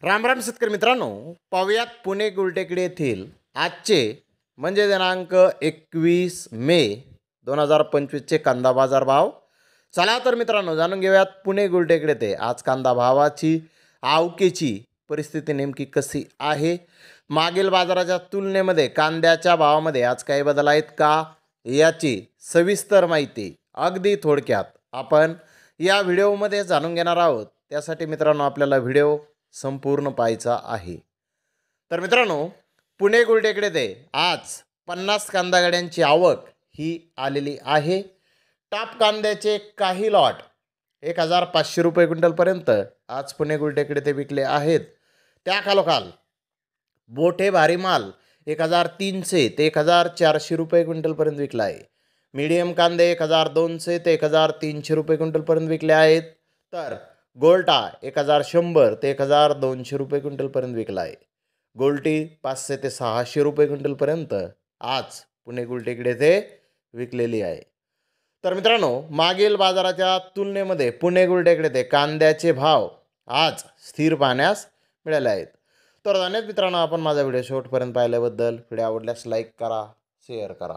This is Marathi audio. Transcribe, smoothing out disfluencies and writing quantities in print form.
राम राम शेतकरी मित्रांनो, पाहुयात पुणे गुलटेकडी येथील आजचे म्हणजे दिनांक 21 मे 2025चे कांदा बाजार भाव. चला तर मित्रांनो जाणून घेऊयात पुणे गुलटेकडी येथे आज कांदा भावाची आवकेची परिस्थिती नेमकी कशी आहे. मागील बाजाराच्या तुलनेमध्ये कांद्याच्या भावामध्ये आज काही बदल आहेत का याची सविस्तर माहिती अगदी थोडक्यात आपण या व्हिडिओमध्ये जाणून घेणार आहोत. त्यासाठी मित्रांनो आपल्याला व्हिडिओ संपूर्ण पाहायचा आहे. तर मित्रांनो पुणे गुलटेकडी ते आज 50 कांदा गाड्यांची आवक ही आलेली आहे. टॉप कांद्याचे काही लॉट 1500 रुपये क्विंटलपर्यंत आज पुणे गुलटेकडी ते विकले आहेत. त्याखालोखाल बोठे भारी माल 1300 ते 1400 रुपये क्विंटलपर्यंत विकला आहे. मीडियम कांदे 1200 ते 1300 रुपये क्विंटलपर्यंत विकले आहेत. तर गोल्टा 1100 ते 1200 रुपये क्विंटलपर्यंत विकला आहे. गोल्टी 500 ते 600 रुपये क्विंटलपर्यंत आज पुणे गुलटेकडी येथे विकलेली आहे. तर मित्रांनो मागील बाजाराच्या तुलनेमध्ये पुणे गुलटेकडी येथे कांद्याचे भाव आज स्थिर पाहण्यास मिळाले आहेत. तर धन्यवाद मित्रांनो, आपण माझा व्हिडिओ शेवटपर्यंत पाहिल्याबद्दल. व्हिडिओ आवडल्यास लाईक करा, शेअर करा.